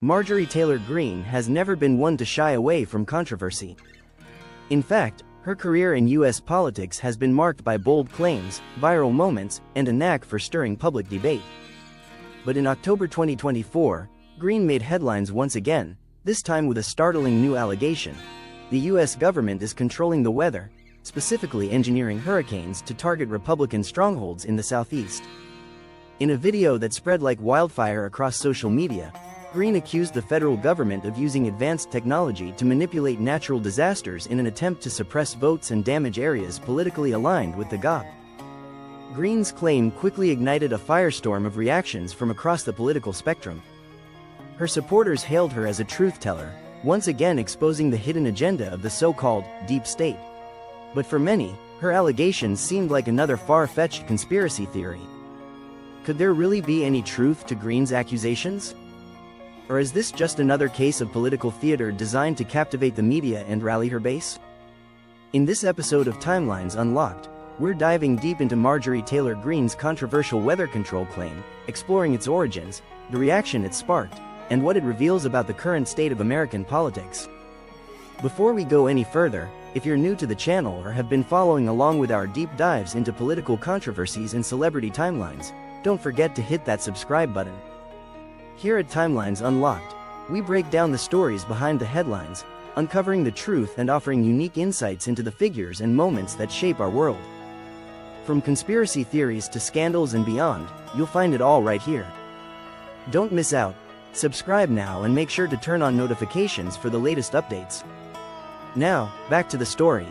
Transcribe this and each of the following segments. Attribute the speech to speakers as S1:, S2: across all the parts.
S1: Marjorie Taylor Greene has never been one to shy away from controversy. In fact, her career in U.S. politics has been marked by bold claims, viral moments, and a knack for stirring public debate. But in October 2024, Greene made headlines once again, this time with a startling new allegation. The U.S. government is controlling the weather, specifically engineering hurricanes to target Republican strongholds in the Southeast. In a video that spread like wildfire across social media, Greene accused the federal government of using advanced technology to manipulate natural disasters in an attempt to suppress votes and damage areas politically aligned with the GOP. Greene's claim quickly ignited a firestorm of reactions from across the political spectrum. Her supporters hailed her as a truth-teller, once again exposing the hidden agenda of the so-called deep state. But for many, her allegations seemed like another far-fetched conspiracy theory. Could there really be any truth to Greene's accusations? Or is this just another case of political theater designed to captivate the media and rally her base? In this episode of Timelines Unlocked, we're diving deep into Marjorie Taylor Greene's controversial weather control claim, exploring its origins, the reaction it sparked, and what it reveals about the current state of American politics. Before we go any further, if you're new to the channel or have been following along with our deep dives into political controversies and celebrity timelines, don't forget to hit that subscribe button. Here at Timelines Unlocked, we break down the stories behind the headlines, uncovering the truth and offering unique insights into the figures and moments that shape our world. From conspiracy theories to scandals and beyond, you'll find it all right here. Don't miss out. Subscribe now and make sure to turn on notifications for the latest updates. Now, back to the story.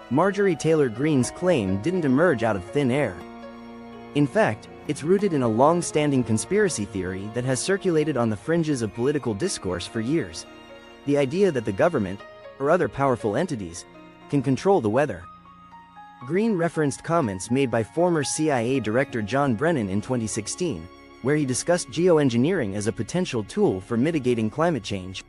S1: Marjorie Taylor Greene's claim didn't emerge out of thin air. In fact, it's rooted in a long-standing conspiracy theory that has circulated on the fringes of political discourse for years. The idea that the government, or other powerful entities, can control the weather. Greene referenced comments made by former CIA Director John Brennan in 2016, where he discussed geoengineering as a potential tool for mitigating climate change.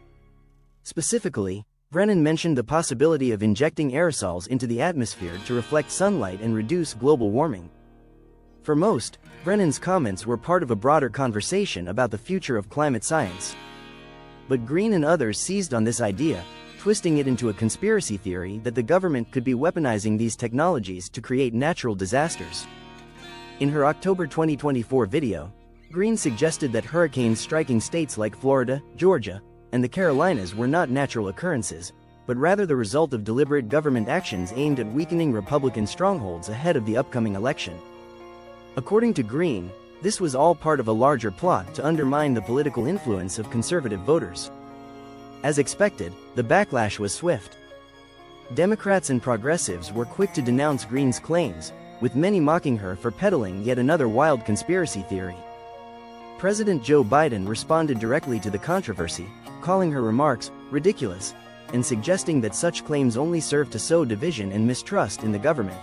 S1: Specifically, Brennan mentioned the possibility of injecting aerosols into the atmosphere to reflect sunlight and reduce global warming. For most, Brennan's comments were part of a broader conversation about the future of climate science. But Greene and others seized on this idea, twisting it into a conspiracy theory that the government could be weaponizing these technologies to create natural disasters. In her October 2024 video, Greene suggested that hurricanes striking states like Florida, Georgia, and the Carolinas were not natural occurrences, but rather the result of deliberate government actions aimed at weakening Republican strongholds ahead of the upcoming election. According to Greene, this was all part of a larger plot to undermine the political influence of conservative voters. As expected, the backlash was swift. Democrats and progressives were quick to denounce Greene's claims, with many mocking her for peddling yet another wild conspiracy theory. President Joe Biden responded directly to the controversy, calling her remarks ridiculous, and suggesting that such claims only serve to sow division and mistrust in the government.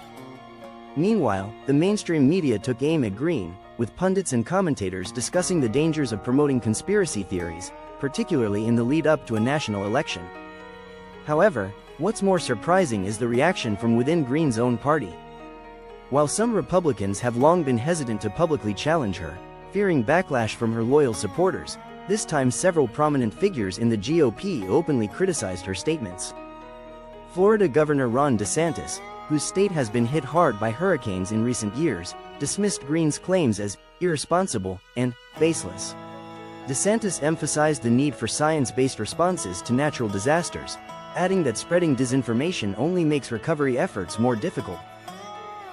S1: Meanwhile, the mainstream media took aim at Greene, with pundits and commentators discussing the dangers of promoting conspiracy theories, particularly in the lead-up to a national election. However, what's more surprising is the reaction from within Greene's own party. While some Republicans have long been hesitant to publicly challenge her, fearing backlash from her loyal supporters, this time several prominent figures in the GOP openly criticized her statements. Florida Governor Ron DeSantis, whose state has been hit hard by hurricanes in recent years, dismissed Greene's claims as irresponsible and baseless. DeSantis emphasized the need for science-based responses to natural disasters, adding that spreading disinformation only makes recovery efforts more difficult.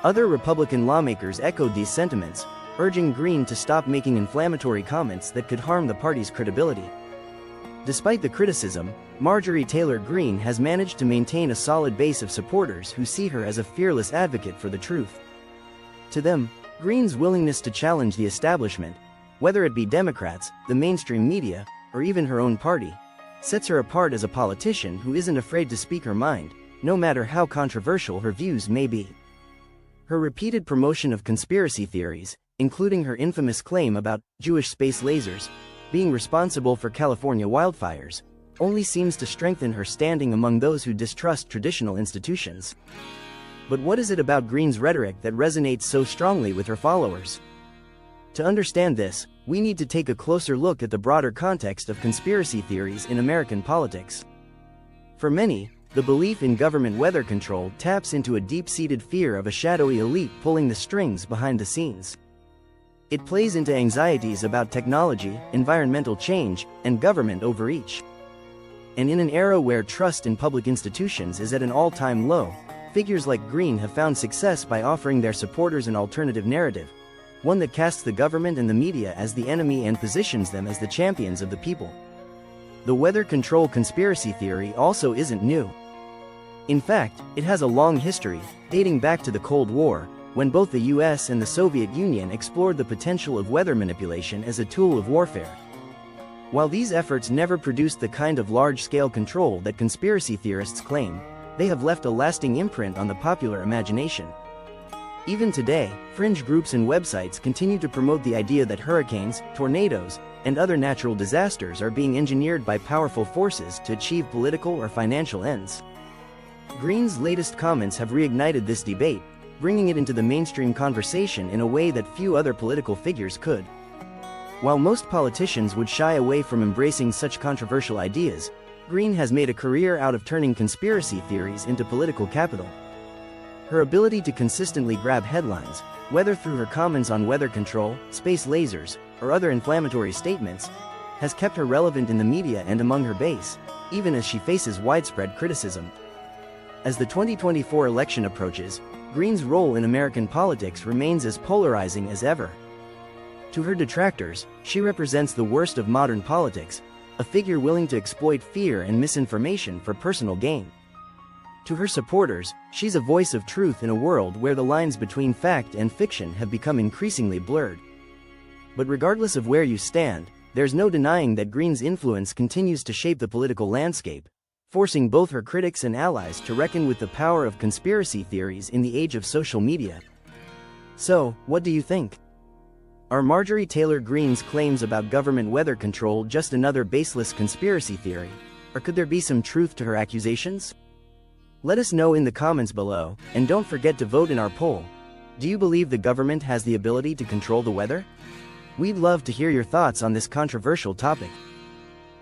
S1: Other Republican lawmakers echoed these sentiments, urging Greene to stop making inflammatory comments that could harm the party's credibility. Despite the criticism, Marjorie Taylor Greene has managed to maintain a solid base of supporters who see her as a fearless advocate for the truth. To them, Greene's willingness to challenge the establishment, whether it be Democrats, the mainstream media, or even her own party, sets her apart as a politician who isn't afraid to speak her mind, no matter how controversial her views may be. Her repeated promotion of conspiracy theories, including her infamous claim about Jewish space lasers being responsible for California wildfires, only seems to strengthen her standing among those who distrust traditional institutions. But what is it about Greene's rhetoric that resonates so strongly with her followers? To understand this, we need to take a closer look at the broader context of conspiracy theories in American politics. For many, the belief in government weather control taps into a deep-seated fear of a shadowy elite pulling the strings behind the scenes. It plays into anxieties about technology, environmental change, and government overreach. And in an era where trust in public institutions is at an all-time low, figures like Greene have found success by offering their supporters an alternative narrative, one that casts the government and the media as the enemy and positions them as the champions of the people. The weather control conspiracy theory also isn't new. In fact, it has a long history, dating back to the Cold War, when both the US and the Soviet Union explored the potential of weather manipulation as a tool of warfare. While these efforts never produced the kind of large-scale control that conspiracy theorists claim, they have left a lasting imprint on the popular imagination. Even today, fringe groups and websites continue to promote the idea that hurricanes, tornadoes, and other natural disasters are being engineered by powerful forces to achieve political or financial ends. Greene's latest comments have reignited this debate, bringing it into the mainstream conversation in a way that few other political figures could. While most politicians would shy away from embracing such controversial ideas, Greene has made a career out of turning conspiracy theories into political capital. Her ability to consistently grab headlines, whether through her comments on weather control, space lasers, or other inflammatory statements, has kept her relevant in the media and among her base, even as she faces widespread criticism. As the 2024 election approaches, Greene's role in American politics remains as polarizing as ever. To her detractors, she represents the worst of modern politics, a figure willing to exploit fear and misinformation for personal gain. To her supporters, she's a voice of truth in a world where the lines between fact and fiction have become increasingly blurred. But regardless of where you stand, there's no denying that Greene's influence continues to shape the political landscape, forcing both her critics and allies to reckon with the power of conspiracy theories in the age of social media. So, what do you think? Are Marjorie Taylor Greene's claims about government weather control just another baseless conspiracy theory, or could there be some truth to her accusations? Let us know in the comments below, and don't forget to vote in our poll. Do you believe the government has the ability to control the weather? We'd love to hear your thoughts on this controversial topic.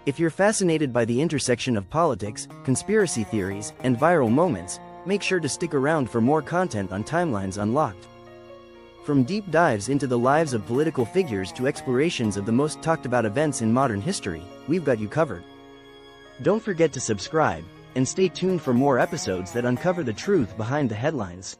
S1: If you're fascinated by the intersection of politics, conspiracy theories, and viral moments, make sure to stick around for more content on Timelines Unlocked. From deep dives into the lives of political figures to explorations of the most talked about events in modern history, we've got you covered. Don't forget to subscribe, and stay tuned for more episodes that uncover the truth behind the headlines.